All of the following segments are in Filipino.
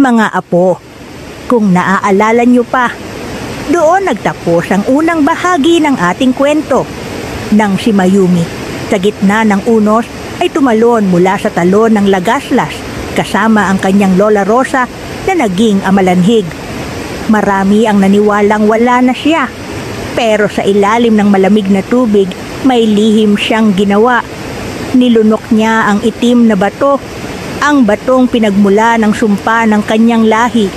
Mga apo, kung naaalala niyo pa, doon nagtapos ang unang bahagi ng ating kwento. Nang si Mayumi, sa gitna ng unos, ay tumalon mula sa talon ng Lagaslas kasama ang kanyang Lola Rosa na naging amalanhig. Marami ang naniwalang wala na siya, pero sa ilalim ng malamig na tubig may lihim siyang ginawa. Nilunok niya ang itim na bato, ang batong pinagmula ng sumpa ng kanyang lahi.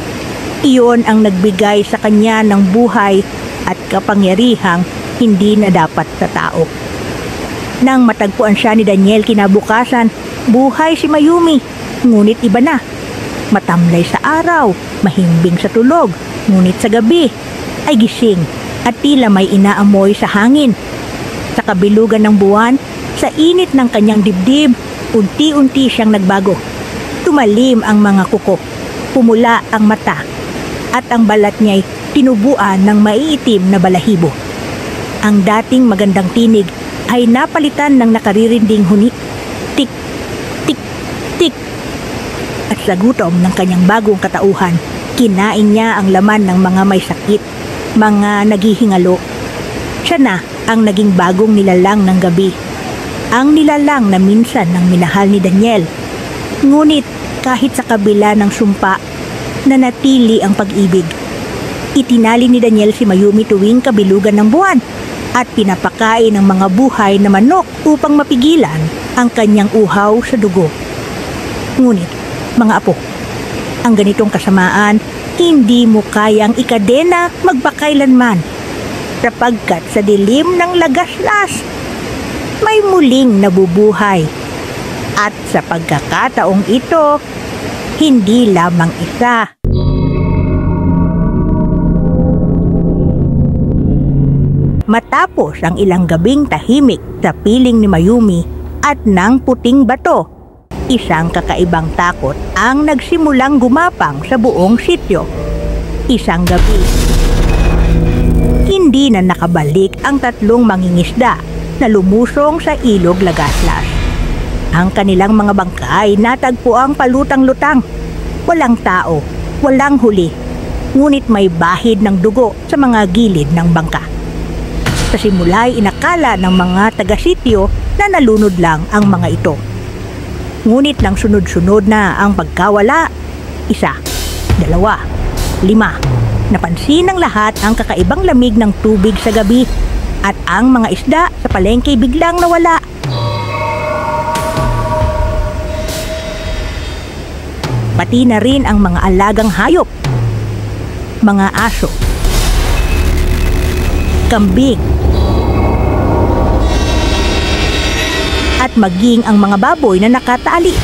Iyon ang nagbigay sa kanya ng buhay at kapangyarihang hindi na dapat sa tao. Nang matagpuan siya ni Daniel kinabukasan, buhay si Mayumi, ngunit iba na. Matamlay sa araw, mahimbing sa tulog, ngunit sa gabi ay gising at tila may inaamoy sa hangin. Sa kabilugan ng buwan, sa init ng kanyang dibdib, unti-unti siyang nagbago. Tumalim ang mga kuko, pumula ang mata, at ang balat niya'y tinubuan ng maiitim na balahibo. Ang dating magandang tinig ay napalitan ng nakaririnding huni. Tik, tik, tik. At sa gutom ng kanyang bagong katauhan, kinain niya ang laman ng mga may sakit, mga naghihingalo. Siya na ang naging bagong nilalang ng gabi. Ang nilalang na minsan ng minahal ni Daniel. Ngunit kahit sa kabila ng sumpa, nanatili ang pag-ibig. Itinali ni Daniel si Mayumi tuwing kabilugan ng buwan at pinapakain ng mga buhay na manok upang mapigilan ang kanyang uhaw sa dugo. Ngunit, mga apo, ang ganitong kasamaan hindi mo kayang ikadena magpakailanman, sapagkat sa dilim ng Lagaslas may muling nabubuhay. At sa pagkakataong ito, hindi lamang isa. Matapos ang ilang gabing tahimik sa piling ni Mayumi at ng puting bato, isang kakaibang takot ang nagsimulang gumapang sa buong sityo. Isang gabi, hindi na nakabalik ang tatlong mangingisda na lumusong sa ilog Lagaslas. Ang kanilang mga bangkay natagpo ang palutang-lutang. Walang tao, walang huli, ngunit may bahid ng dugo sa mga gilid ng bangka. Sa simula'y inakala ng mga taga-sityo na nalunod lang ang mga ito. Ngunit nang sunod-sunod na ang pagkawala, 1, 2, 5, napansin ng lahat ang kakaibang lamig ng tubig sa gabi at ang mga isda sa palengke biglang nawala. Pati na rin ang mga alagang hayop, mga aso, kambing, at maging ang mga baboy na nakatali.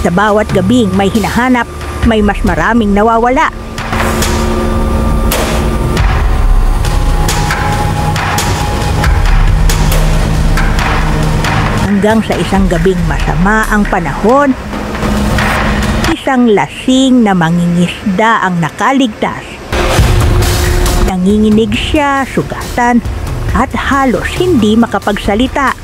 Sa bawat gabing may hinahanap, may mas maraming nawawala. Hanggang sa isang gabing masama ang panahon, isang lasing na mangingisda ang nakaligtas. Nanginginig siya, sugatan, at halos hindi makapagsalita.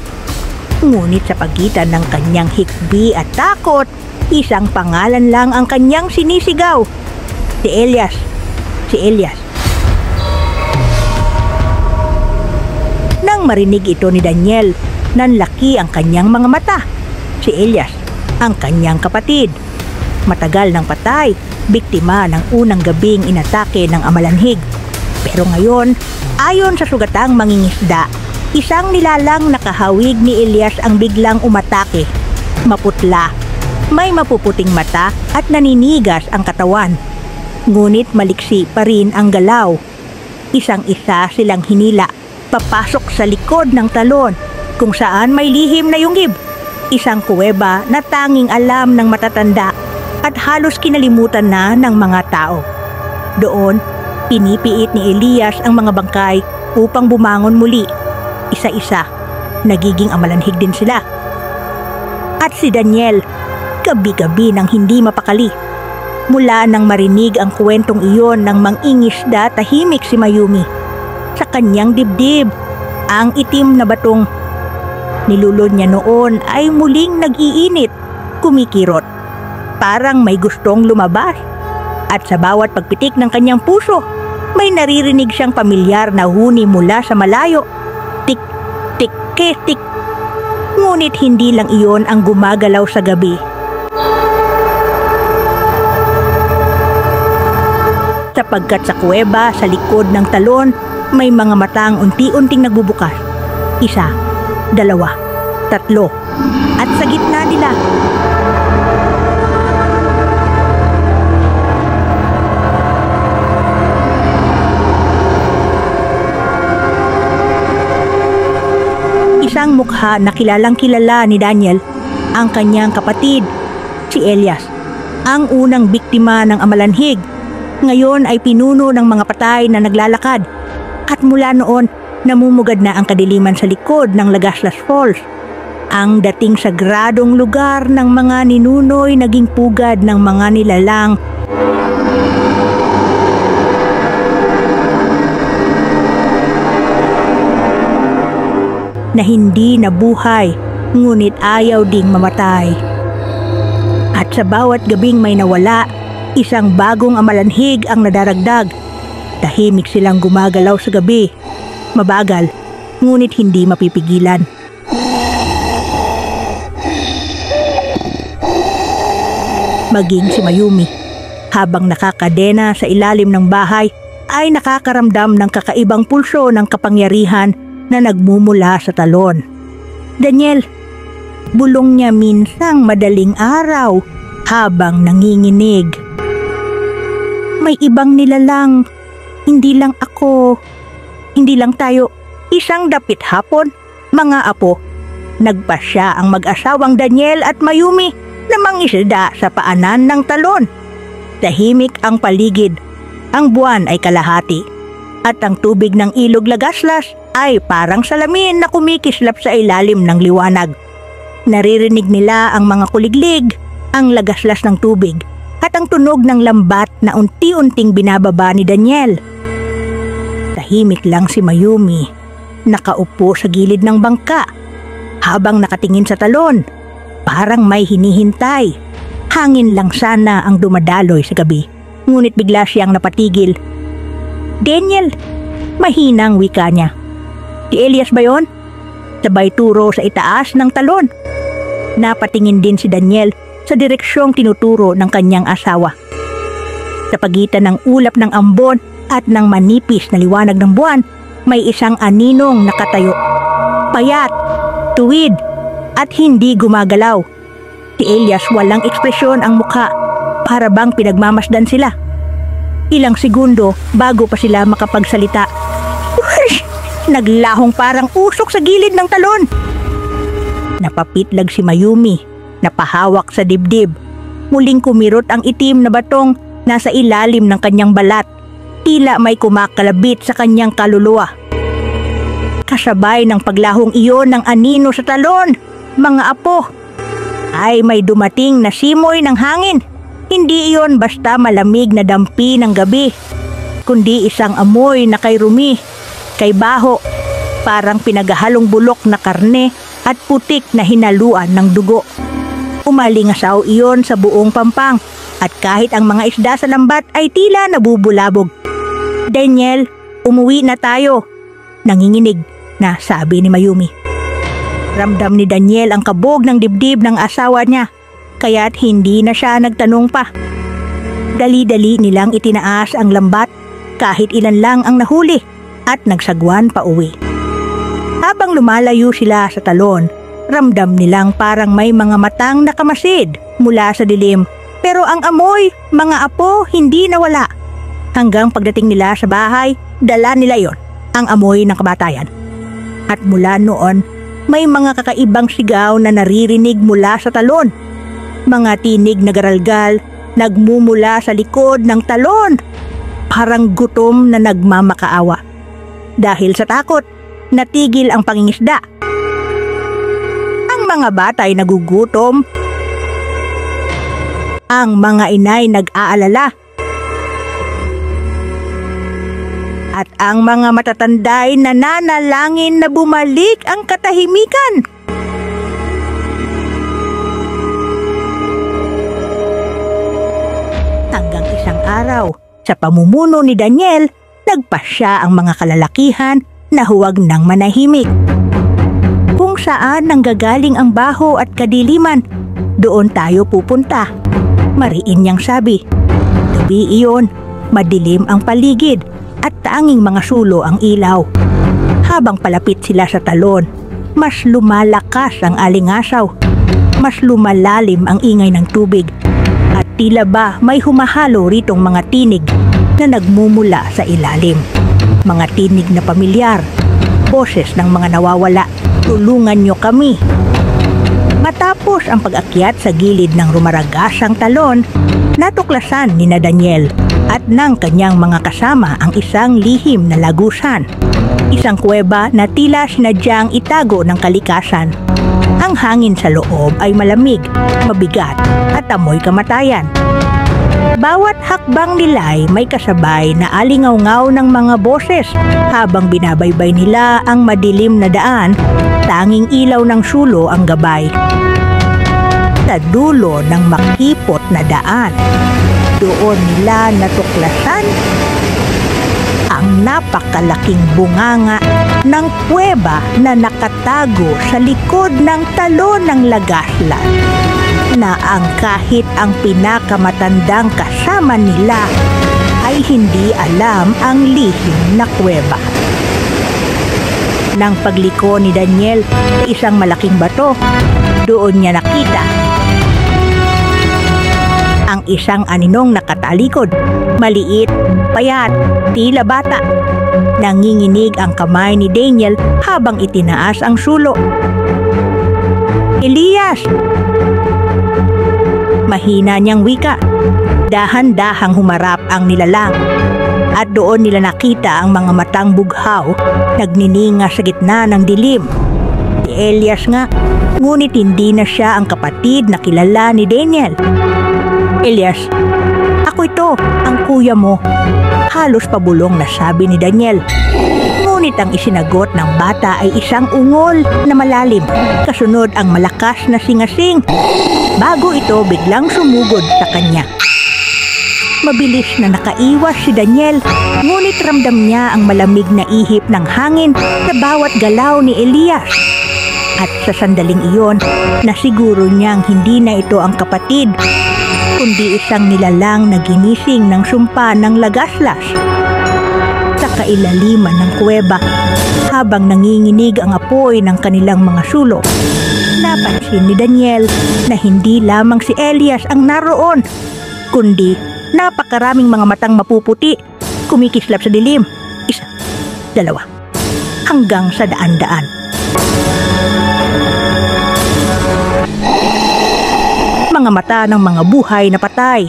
Ngunit sa pagitan ng kanyang hikbi at takot, isang pangalan lang ang kanyang sinisigaw. Si Elias. Si Elias. Nang marinig ito ni Daniel, nanlaki ang kanyang mga mata. Si Elias, ang kanyang kapatid. Matagal nang patay, biktima ng unang gabing inatake ng amalanhig. Pero ngayon, ayon sa sugatang mangingisda, isang nilalang nakahawig ni Elias ang biglang umatake. Maputla, may mapuputing mata at naninigas ang katawan. Ngunit maliksi pa rin ang galaw. Isang-isa silang hinila, papasok sa likod ng talon, kung saan may lihim na yungib. Isang kuweba na tanging alam ng matatanda at halos kinalimutan na ng mga tao. Doon, pinipiit ni Elias ang mga bangkay upang bumangon muli. Isa-isa, nagiging amalanhig din sila. At si Daniel, gabi-gabi nang hindi mapakali. Mula nang marinig ang kwentong iyon ng mangingisda, tahimik si Mayumi. Sa kanyang dibdib, ang itim na batong Nilulod niya noon ay muling nag-iinit, kumikirot. Parang may gustong lumabas. At sa bawat pagpitik ng kanyang puso, may naririnig siyang pamilyar na huni mula sa malayo. Tik, tik, tik. Ngunit hindi lang iyon ang gumagalaw sa gabi. Sapagkat sa kuweba sa likod ng talon, may mga matang unti-unting nagbubukas. 1, 2, 3, at sa gitna nila, isang mukha na kilalang-kilala ni Daniel, ang kanyang kapatid, si Elias, ang unang biktima ng amalanhig. Ngayon ay pinuno ng mga patay na naglalakad, at mula noon namumugad na ang kadiliman sa likod ng Lagaslas Falls. Ang dating sagradong lugar ng mga ninunoy naging pugad ng mga nilalang. Na hindi nabuhay, ngunit ayaw ding mamatay. At sa bawat gabing may nawala, isang bagong amalanhig ang nadaragdag. Tahimik silang gumagalaw sa gabi. Mabagal, ngunit hindi mapipigilan. Maging si Mayumi, habang nakakadena sa ilalim ng bahay, ay nakakaramdam ng kakaibang pulso ng kapangyarihan na nagmumula sa talon. Daniel, bulong niya minsang madaling araw habang nanginginig. May ibang nilalang, hindi lang ako, hindi lang tayo, isang dapit hapon, mga apo. Nagpasya ang mag-asawang Daniel at Mayumi na mangisda sa paanan ng talon. Tahimik ang paligid, ang buwan ay kalahati, at ang tubig ng ilog Lagaslas ay parang salamin na kumikislap sa ilalim ng liwanag. Naririnig nila ang mga kuliglig, ang lagaslas ng tubig, at ang tunog ng lambat na unti-unting binababa ni Daniel. Tahimik lang si Mayumi, nakaupo sa gilid ng bangka, habang nakatingin sa talon, parang may hinihintay. Hangin lang sana ang dumadaloy sa gabi, ngunit bigla siyang napatigil. Daniel, mahinang wika niya. Si Elias ba yun? Sabay turo sa itaas ng talon. Napatingin din si Daniel sa direksyong tinuturo ng kanyang asawa. Sa pagitan ng ulap ng ambon at ng manipis na liwanag ng buwan, may isang aninong nakatayo. Payat, tuwid, at hindi gumagalaw. Si Elias walang ekspresyon ang mukha, para bang pinagmamasdan sila. Ilang segundo bago pa sila makapagsalita. Naglahong parang usok sa gilid ng talon. Napapitlag si Mayumi, napahawak sa dibdib. Muling kumirot ang itim na batong nasa ilalim ng kanyang balat. Tila may kumakalabit sa kanyang kaluluwa. Kasabay ng paglahong iyon ng anino sa talon, mga apo, ay may dumating na simoy ng hangin. Hindi iyon basta malamig na dampi ng gabi, kundi isang amoy na kay rumi, kay baho, parang pinaghahalong bulok na karne at putik na hinaluan ng dugo. Umalingasaw iyon sa buong pampang, at kahit ang mga isda sa lambat ay tila nabubulabog. Daniel, umuwi na tayo, nanginginig na sabi ni Mayumi. Ramdam ni Daniel ang kabog ng dibdib ng asawa niya, kaya't hindi na siya nagtanong pa. Dali-dali nilang itinaas ang lambat, kahit ilan lang ang nahuli, at nagsagwan pa uwi. Habang lumalayo sila sa talon, ramdam nilang parang may mga matang nakamasid mula sa dilim, pero ang amoy, mga apo, hindi nawala. Hanggang pagdating nila sa bahay, dala nila yon, ang amoy ng kamatayan. At mula noon, may mga kakaibang sigaw na naririnig mula sa talon. Mga tinig na garalgal nagmumula sa likod ng talon, parang gutom na nagmamakaawa. Dahil sa takot, natigil ang pangingisda. Ang mga bata ay nagugutom. Ang mga inay nag-aalala. At ang mga matatanda ay nananalangin na bumalik ang katahimikan. araw, sa pamumuno ni Daniel, nagpasya ang mga kalalakihan na huwag nang manahimik. Kung saan nanggagaling ang baho at kadiliman, doon tayo pupunta. Mariin niyang sabi. Gabi iyon, madilim ang paligid at tanging mga sulo ang ilaw. Habang palapit sila sa talon, mas lumalakas ang alingasaw. Mas lumalalim ang ingay ng tubig. At tila ba may humahalo ritong mga tinig na nagmumula sa ilalim. Mga tinig na pamilyar, boses ng mga nawawala. Tulungan niyo kami. Matapos ang pag-akyat sa gilid ng rumaragasang talon, natuklasan ni na Daniel at ng kanyang mga kasama ang isang lihim na lagusan. Isang kuweba na tila sinadyang itago ng kalikasan. Ang hangin sa loob ay malamig, mabigat at amoy kamatayan. Bawat hakbang nila'y may kasabay na alingaw-ngaw ng mga boses habang binabaybay nila ang madilim na daan, tanging ilaw ng sulo ang gabay. Sa dulo ng makipot na daan, doon nila natuklasan ang napakalaking bunganga ng kuweba na nakatago sa likod ng talon ng lagaslas, na ang kahit ang pinakamatandang kasama nila ay hindi alam ang lihim na kuweba. Nang pagliko ni Daniel sa isang malaking bato, doon niya nakita ang isang aninong nakatalikod, maliit, payat, tila bata. Nanginginig ang kamay ni Daniel habang itinaas ang sulo. Elias! Mahina niyang wika. Dahan-dahang humarap ang nilalang. At doon nila nakita ang mga matang bughaw, nagnininga sa gitna ng dilim. Si Elias nga, ngunit hindi na siya ang kapatid na kilala ni Daniel. Elias, ako ito, ang kuya mo. Halos pabulong na sabi ni Daniel. Ngunit ang isinagot ng bata ay isang ungol na malalim, kasunod ang malakas na singasing, bago ito biglang sumugod sa kanya. Mabilis na nakaiwas si Daniel, ngunit ramdam niya ang malamig na ihip ng hangin sa bawat galaw ni Elias. At sa sandaling iyon, nasiguro niyang hindi na ito ang kapatid, kundi isang nilalang na ginising ng sumpa ng lagaslas. Sa kailaliman ng kuweba, habang nanginginig ang apoy ng kanilang mga sulok, napansin ni Daniel na hindi lamang si Elias ang naroon, kundi napakaraming mga matang mapuputi, kumikislap sa dilim. Isa, dalawa, hanggang sa daan-daan. Mga mata ng mga buhay na patay,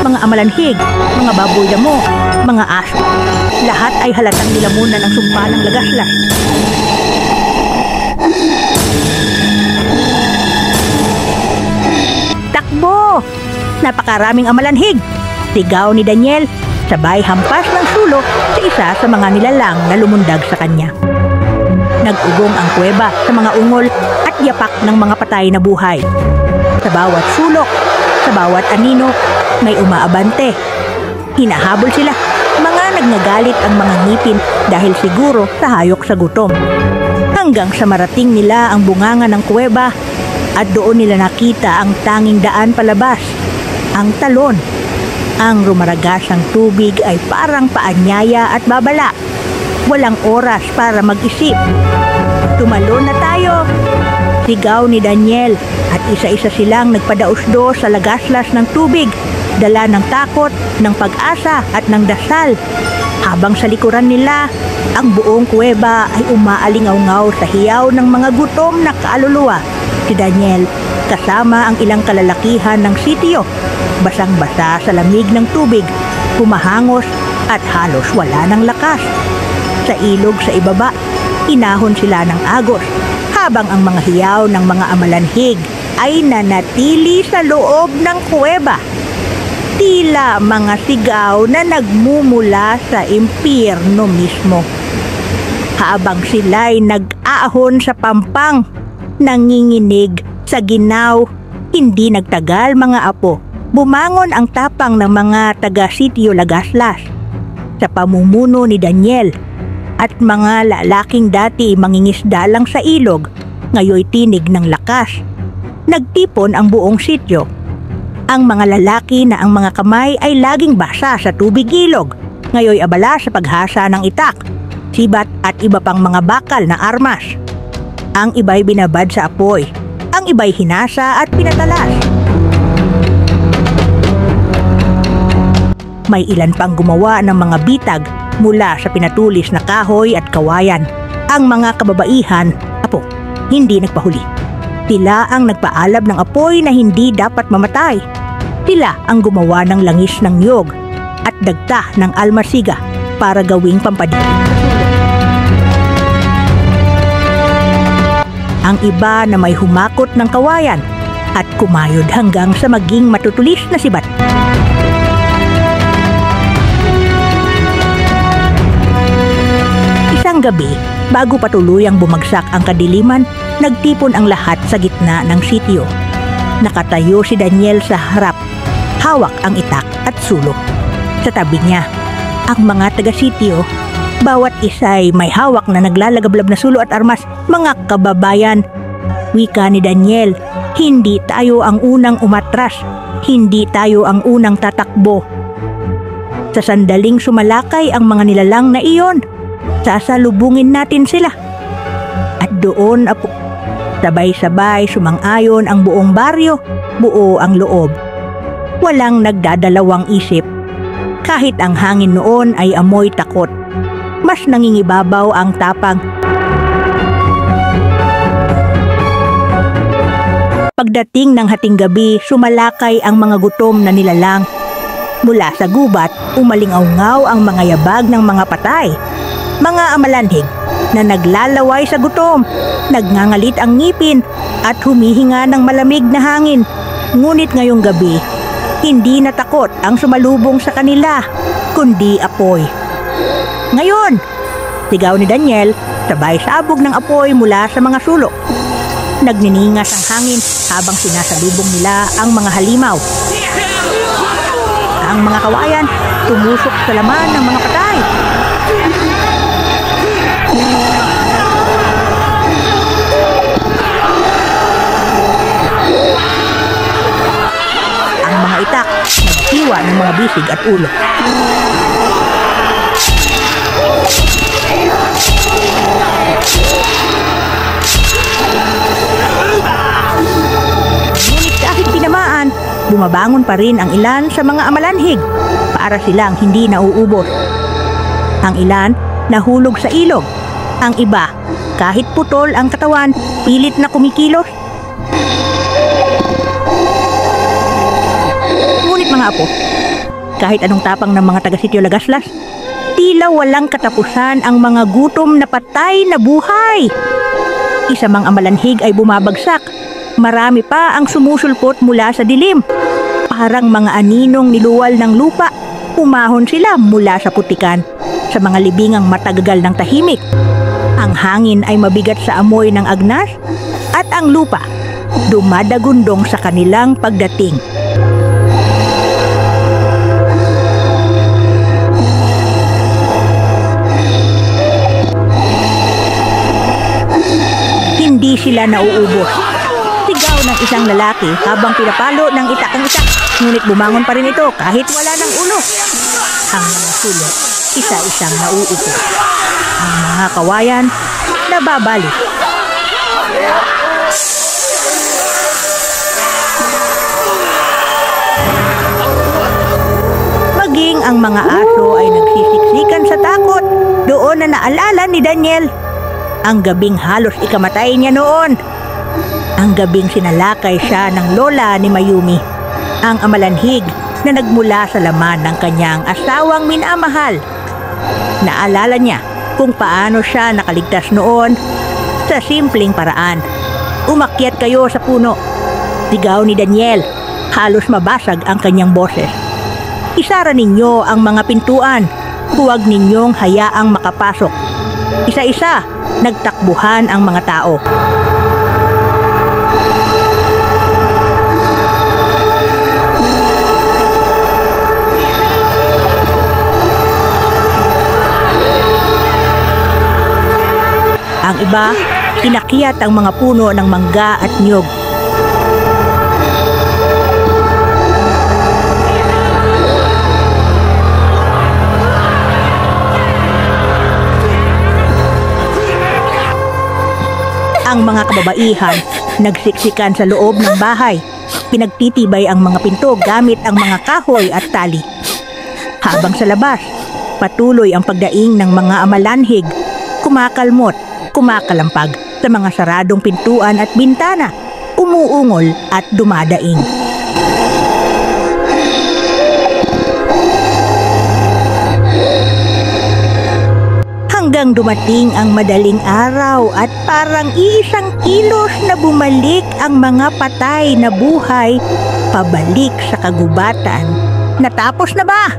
mga amalanhig, mga baboy damo, mga aso. Lahat ay halatang nilamunan ng sumpa ng lagaslas. Takbo! Napakaraming amalanhig! Sigaw ni Daniel, sabay hampas ng sulo sa isa sa mga nilalang na lumundag sa kanya. Nag-ugong ang kuweba sa mga ungol at yapak ng mga patay na buhay. Sa bawat sulok, sa bawat anino, may umaabante. Hinahabol sila, mga nagnagalit ang mga ngipin dahil siguro sa hayok sa gutom. Hanggang sa marating nila ang bunganga ng kuweba at doon nila nakita ang tanging daan palabas, ang talon. Ang rumaragasang tubig ay parang paanyaya at babala. Walang oras para mag-isip. Tumalon na tayo! Sigaw ni Daniel at isa-isa silang nagpadausdo sa lagaslas ng tubig, dala ng takot, ng pag-asa at ng dasal. Habang sa likuran nila, ang buong kuweba ay umaalingaw-ngaw sa hiyaw ng mga gutom na kaluluwa. Si Daniel, kasama ang ilang kalalakihan ng sitio, basang-basa sa lamig ng tubig, humahangos at halos wala ng lakas. Sa ilog sa ibaba, inahon sila ng agos, habang ang mga hiyaw ng mga amalanhig ay nanatili sa loob ng kuweba. Tila mga sigaw na nagmumula sa impyerno mismo. Habang sila'y nag-aahon sa pampang, nanginginig sa ginaw, hindi nagtagal mga apo, bumangon ang tapang ng mga taga-sitio Lagaslas sa pamumuno ni Daniel at mga lalaking dati mangingisda lang sa ilog, ngayoy tinig ng lakas. Nagtipon ang buong sitio. Ang mga lalaki na ang mga kamay ay laging basa sa tubig ilog, ngayoy abala sa paghasa ng itak, sibat at iba pang mga bakal na armas. Ang iba'y binabad sa apoy, ang iba'y hinasa at pinatalas. May ilan pang gumawa ng mga bitag mula sa pinatulis na kahoy at kawayan. Ang mga kababaihan, hindi nagpahuli. Sila ang nagpaalab ng apoy na hindi dapat mamatay. Sila ang gumawa ng langis ng niyog at dagta ng almasiga para gawing pampadilig. Ang iba na may humakot ng kawayan at kumayod hanggang sa maging matutulis na sibat. Isang gabi, bago patuluyang bumagsak ang kadiliman, nagtipon ang lahat sa gitna ng sitio. Nakatayo si Daniel sa harap, hawak ang itak at sulok. Sa tabi niya, ang mga taga-sitio, bawat isa'y may hawak na naglalagablab na sulo at armas. Mga kababayan, wika ni Daniel, hindi tayo ang unang umatras, hindi tayo ang unang tatakbo. Sa sandaling sumalakay ang mga nilalang na iyon, sasalubungin natin sila. At doon, sabay-sabay sumang-ayon ang buong baryo, buo ang loob. Walang nagdadalawang isip. Kahit ang hangin noon ay amoy takot, mas nangingibabaw ang tapang. Pagdating ng hating gabi, sumalakay ang mga gutom na nilalang. Mula sa gubat, umalingaw-ngaw ang mga yabag ng mga patay. Mga amalanhig na naglalaway sa gutom, nagngangalit ang ngipin at humihinga ng malamig na hangin. Ngunit ngayong gabi, hindi na takot ang sumalubong sa kanila, kundi apoy. Ngayon, sigaw ni Daniel, sabay sabog ng apoy mula sa mga sulok. Nagniningas ang hangin habang sinasalubong nila ang mga halimaw. Ang mga kawayan tumusok sa laman ng mga patay. Ang mga itak naghiwa ng mga bisig at ulo. Ngunit kahit tinamaan, bumabangon pa rin ang ilan sa mga amalanhig para silang hindi nauubos. Ang ilan nahulog sa ilog. Ang iba, kahit putol ang katawan, pilit na kumikilos. Ngunit mga apo, kahit anong tapang ng mga taga-sitio Lagaslas, tila walang katapusan ang mga gutom na patay na buhay. Isa mang amalanhig ay bumabagsak. Marami pa ang sumusulpot mula sa dilim. Parang mga aninong niluwal ng lupa, umahon sila mula sa putikan sa mga libingang matagagal ng tahimik. Ang hangin ay mabigat sa amoy ng agnas at ang lupa dumadagundong sa kanilang pagdating. Hindi sila nauubos. Sigaw ng isang lalaki habang pinapalo ng itak ang itak. Ngunit bumangon pa rin ito kahit wala ng ulo. Ang mga sulok, isa-isang nauupo. Ang mga kawayan, nababalik. Maging ang mga aso ay nagsisiksikan sa takot. Doon na naalala ni Daniel ang gabing halos ikamatay niya noon. Ang gabing sinalakay siya ng lola ni Mayumi, ang amalanhig na nagmula sa laman ng kanyang asawang minamahal. Naalala niya kung paano siya nakaligtas noon sa simpleng paraan. Umakyat kayo sa puno. Sigaw ni Daniel, halos mabasag ang kanyang boses. Isara ninyo ang mga pintuan. Huwag ninyong hayaang makapasok. Isa-isa, nagtakbuhan ang mga tao. iba, inakyat ang mga puno ng mangga at niyog. Ang mga kababaihan nagsiksikan sa loob ng bahay. Pinagtitibay ang mga pinto gamit ang mga kahoy at tali. Habang sa labas, patuloy ang pagdaing ng mga amalanhig, kumakalmot, kumakalampag sa mga saradong pintuan at bintana, umuungol at dumadaing. Hanggang dumating ang madaling araw at parang iisang kilos na bumalik ang mga patay na buhay pabalik sa kagubatan. Natapos na ba?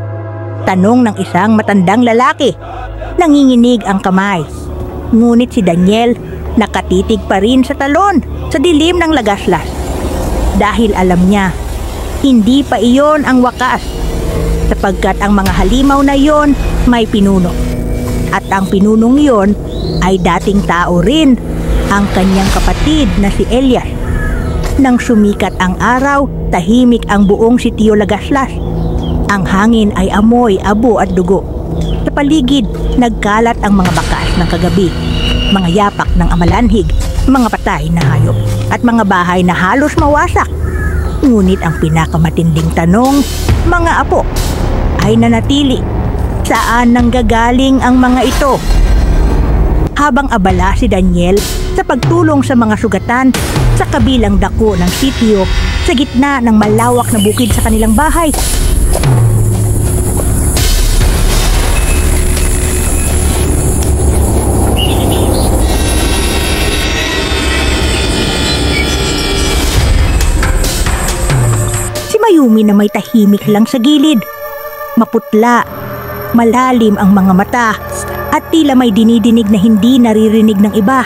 Tanong ng isang matandang lalaki. Nanginginig ang kamay. Ngunit si Daniel nakatitig pa rin sa talon sa dilim ng lagaslas. Dahil alam niya, hindi pa iyon ang wakas, sapagkat ang mga halimaw na iyon may pinuno. At ang pinunong iyon ay dating tao rin, ang kanyang kapatid na si Elias. Nang sumikat ang araw, tahimik ang buong sitio Lagaslas. Ang hangin ay amoy, abo at dugo. Sa paligid, nagkalat ang mga bakas ng kagabi, mga yapak ng amalanhig, mga patay na hayop, at mga bahay na halos mawasak. Ngunit ang pinakamatinding tanong, mga apo, ay nanatili. Saan nanggagaling ang mga ito? Habang abala si Daniel sa pagtulong sa mga sugatan sa kabilang dako ng sitio sa gitna ng malawak na bukid sa kanilang bahay, si Mayumi na may tahimik lang sa gilid. Maputla, malalim ang mga mata at tila may dinidinig na hindi naririnig ng iba.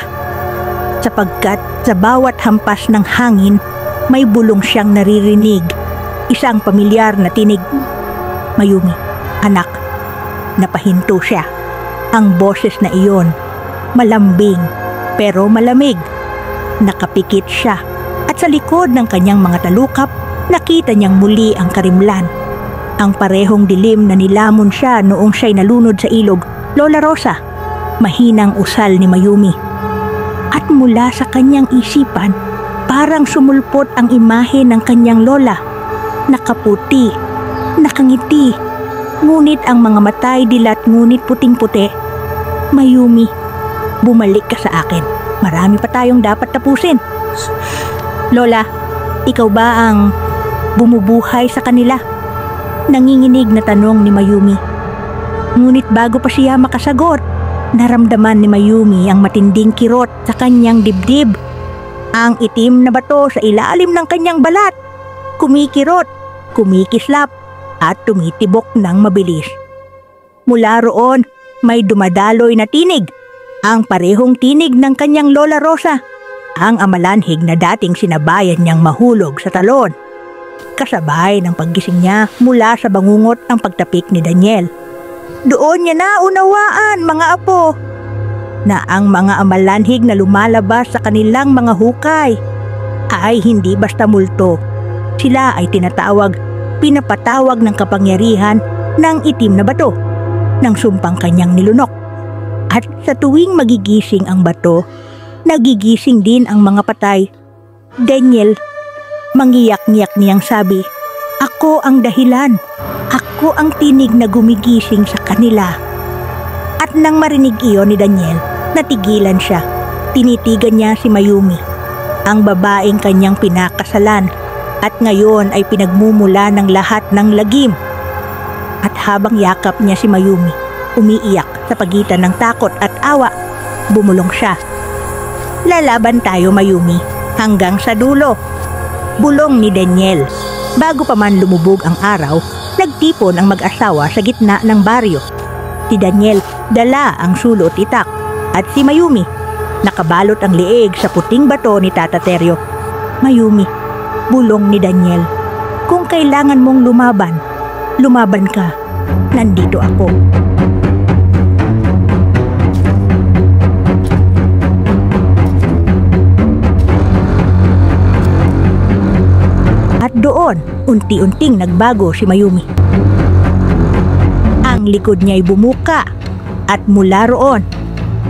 Sapagkat sa bawat hampas ng hangin, may bulong siyang naririnig. Isang pamilyar na tinig. Mayumi, anak. Napahinto siya. Ang boses na iyon, malambing pero malamig. Nakapikit siya at sa likod ng kanyang mga talukap, nakita niyang muli ang karimlan. Ang parehong dilim na nilamon siya noong siya'y nalunod sa ilog, Lola Rosa, mahinang usal ni Mayumi. At mula sa kanyang isipan, parang sumulpot ang imahe ng kanyang lola. Nakaputi, nakangiti, ngunit ang mga matay dilat ngunit puting-puti. Mayumi, bumalik ka sa akin. Marami pa tayong dapat tapusin. Lola, ikaw ba ang bumubuhay sa kanila? Nanginginig na tanong ni Mayumi. Ngunit bago pa siya makasagot, naramdaman ni Mayumi ang matinding kirot sa kanyang dibdib. Ang itim na bato sa ilalim ng kanyang balat, kumikirot, kumikislap, at tumitibok ng mabilis. Mula roon, may dumadaloy na tinig, ang parehong tinig ng kanyang Lola Rosa, ang amalanhig na dating sinabayan niyang mahulog sa talon. Kasabay ng paggising niya mula sa bangungot ang pagtapik ni Daniel. Doon niya naunawaan, mga apo, na ang mga amalanhig na lumalabas sa kanilang mga hukay ay hindi basta multo. Sila ay pinapatawag ng kapangyarihan ng itim na bato, ng sumpang kanyang nilunok. At sa tuwing magigising ang bato, nagigising din ang mga patay. Daniel, mangiyak-ngiyak niyang sabi, "Ako ang dahilan. Ako ang tinig na gumigising sa kanila." At nang marinig iyon ni Daniel, natigilan siya. Tinitigan niya si Mayumi, ang babaeng kanyang pinakasalan, at ngayon ay pinagmumula ng lahat ng lagim. At habang yakap niya si Mayumi, umiiyak sa pagitan ng takot at awa, bumulong siya. "Lalaban tayo, Mayumi, hanggang sa dulo," bulong ni Daniel. Bago pa man lumubog ang araw, nagtipon ang mag-asawa sa gitna ng baryo. Si Daniel dala ang sulot itak at si Mayumi nakabalot ang liig sa puting bato ni Tata Teryo. "Mayumi," bulong ni Daniel, "kung kailangan mong lumaban, lumaban ka. Nandito ako." Doon, unti-unting nagbago si Mayumi. Ang likod niya'y bumuka at mula roon,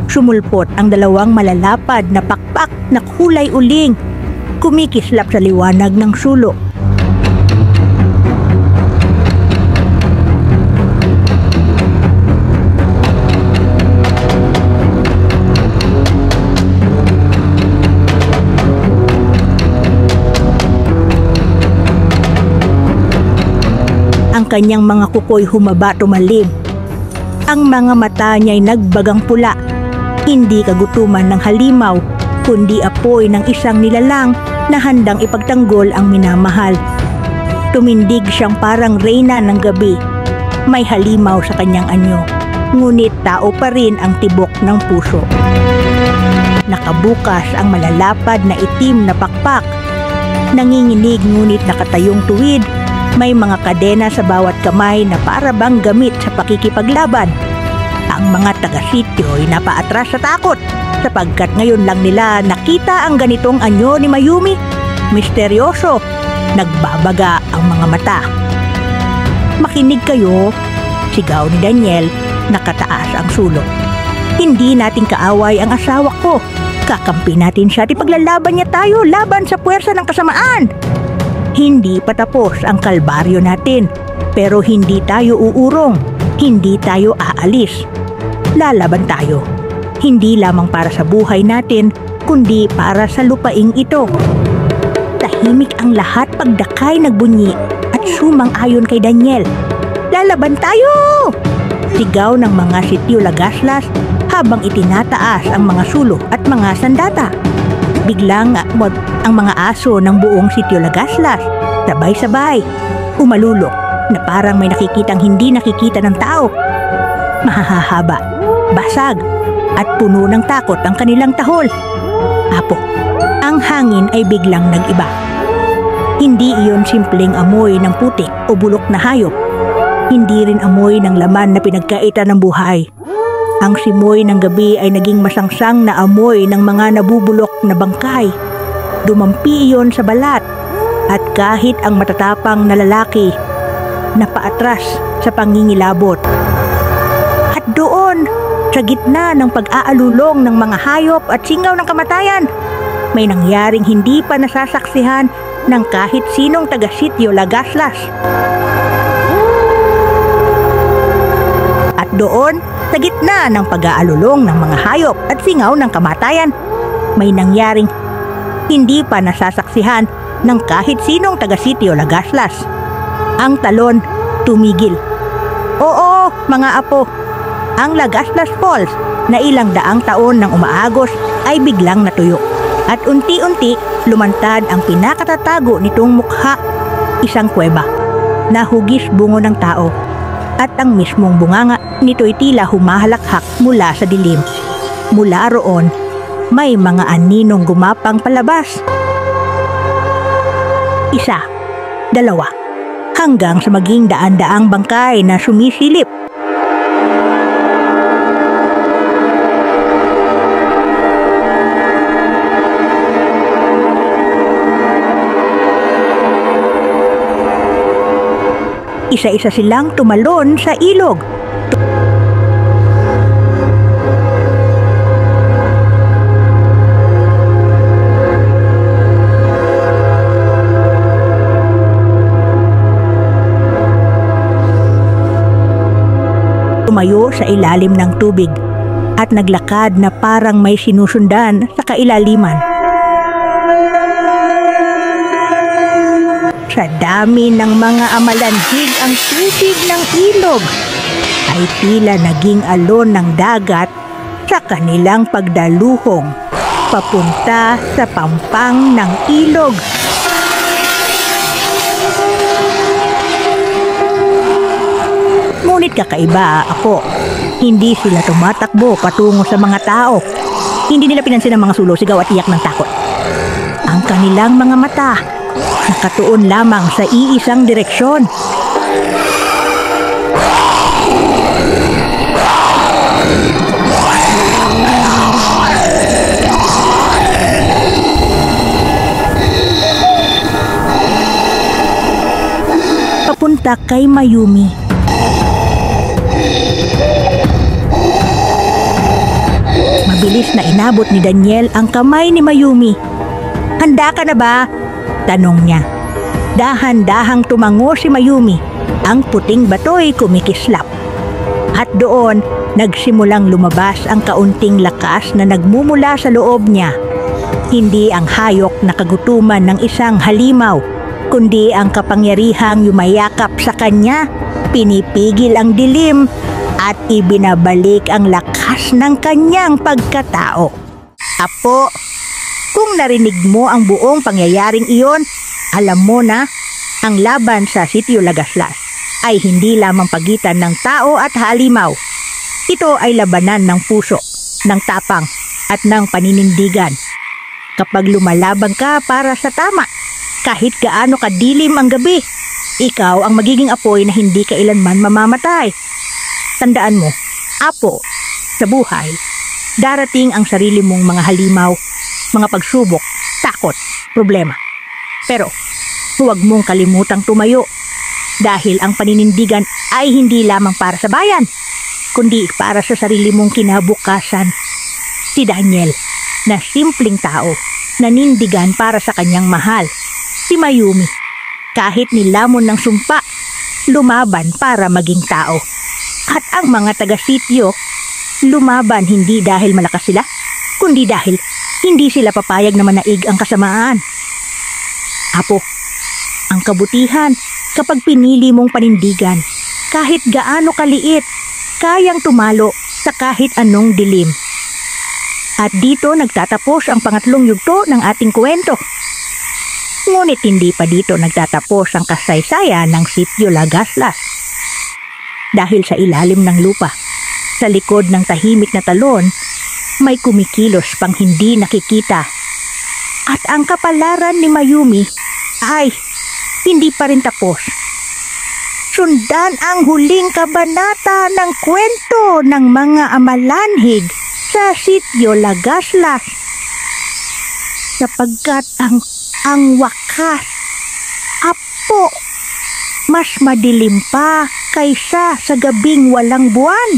sumulpot ang dalawang malalapad na pakpak na kulay uling, kumikislap sa liwanag ng sulok. Ang kanyang mga kuko'y humaba tumalim. Ang mga mata niya'y nagbagang pula. Hindi kagutuman ng halimaw, kundi apoy ng isang nilalang na handang ipagtanggol ang minamahal. Tumindig siyang parang reyna ng gabi. May halimaw sa kanyang anyo, ngunit tao pa rin ang tibok ng puso. Nakabukas ang malalapad na itim na pakpak. Nanginginig ngunit nakatayong tuwid. May mga kadena sa bawat kamay na para bang gamit sa pakikipaglaban. Ang mga taga-sityo ay napaatras sa takot sapagkat ngayon lang nila nakita ang ganitong anyo ni Mayumi. Misteryoso, nagbabaga ang mga mata. "Makinig kayo," sigaw ni Daniel, nakataas ang sulok. "Hindi natin kaaway ang asawa ko. Kakampi natin siya at ipaglalaban niya tayo laban sa puwersa ng kasamaan. Hindi pa tapos ang kalbaryo natin, pero hindi tayo uurong, hindi tayo aalis. Lalaban tayo, hindi lamang para sa buhay natin, kundi para sa lupaing ito." Tahimik ang lahat pagdakay nagbunyi at sumang-ayon kay Daniel. "Lalaban tayo!" sigaw ng mga sityo Lagaslas habang itinataas ang mga sulok at mga sandata. Biglang ang mga aso ng buong sityo Lagaslas, sabay-sabay, umalulok na parang may nakikitang hindi nakikita ng tao. Mahahaba, basag, at puno ng takot ang kanilang tahol. Apo, ang hangin ay biglang nag-iba. Hindi iyon simpleng amoy ng putik o bulok na hayop. Hindi rin amoy ng laman na pinagkaitan ng buhay. Ang simoy ng gabi ay naging masangsang na amoy ng mga nabubulok na bangkay. Dumampi iyon sa balat at kahit ang matatapang na lalaki napaatras sa pangingilabot. At doon, sa gitna ng pag-aalulong ng mga hayop at singaw ng kamatayan, may nangyaring hindi pa nasasaksihan ng kahit sinong taga-sityo Lagaslas. At doon, sa gitna ng pag-aalulong ng mga hayop at singaw ng kamatayan, may nangyaring hindi pa nasasaksihan ng kahit sinong taga-sityo Lagaslas. Ang talon tumigil. Oo, mga apo, ang Lagaslas Falls na ilang daang taon nang umaagos ay biglang natuyo. At unti-unti lumantad ang pinakatatago nitong mukha, isang kuweba na hugis bungo ng tao. At ang mismong bunganga nito'y tila humahalakhak mula sa dilim. Mula roon, may mga aninong gumapang palabas. Isa, dalawa, hanggang sa maging daan-daang bangkay na sumisilip. Isa-isa silang tumalon sa ilog. Tumayo sa ilalim ng tubig at naglakad na parang may sinusundan sa kailaliman. Sa dami ng mga amalanhig ang tubig ng ilog ay tila naging alon ng dagat sa kanilang pagdaluhong papunta sa pampang ng ilog. Ngunit kakaiba ako, hindi sila tumatakbo patungo sa mga tao. Hindi nila pinansin ang mga sulo, sigaw at iyak ng takot. Ang kanilang mga mata nakatuon lamang sa iisang direksyon. papunta kay Mayumi. Mabilis na inabot ni Daniel ang kamay ni Mayumi. "Handa ka na ba?" tanong niya. Dahan-dahang tumango si Mayumi. Ang puting bato'y kumikislap. At doon, nagsimulang lumabas ang kaunting lakas na nagmumula sa loob niya. Hindi ang hayok na kagutuman ng isang halimaw, kundi ang kapangyarihang yumayakap sa kanya, pinipigil ang dilim, at ibinabalik ang lakas ng kanyang pagkatao. Apo, kung narinig mo ang buong pangyayaring iyon, alam mo na ang laban sa Sitio Lagaslas ay hindi lamang pagitan ng tao at halimaw. Ito ay labanan ng puso, ng tapang at ng paninindigan. Kapag lumalaban ka para sa tama, kahit gaano kadilim ang gabi, ikaw ang magiging apoy na hindi kailanman mamamatay. Tandaan mo, apo, sa buhay, darating ang sarili mong mga halimaw, mga pagsubok, takot, problema. Pero huwag mong kalimutang tumayo dahil ang paninindigan ay hindi lamang para sa bayan, kundi para sa sarili mong kinabukasan. Si Daniel, na simpleng tao, nanindigan para sa kanyang mahal. Si Mayumi, kahit nilamon ng sumpa, lumaban para maging tao. At ang mga taga-sityo, lumaban hindi dahil malakas sila, kundi dahil hindi sila papayag na manaig ang kasamaan. Apo, ang kabutihan kapag pinili mong panindigan, kahit gaano kaliit, kayang tumalo sa kahit anong dilim. At dito nagtatapos ang pangatlong yugto ng ating kwento. Ngunit hindi pa dito nagtatapos ang kasaysayan ng Sitio Lagaslas. Dahil sa ilalim ng lupa, sa likod ng tahimik na talon, may kumikilos pang hindi nakikita. At ang kapalaran ni Mayumi ay hindi pa rin tapos. Sundan ang huling kabanata ng kwento ng mga amalanhig sa Sitio Lagaslas. Sapagkat ang wakas, apo, mas madilim pa kaysa sa gabing walang buwan.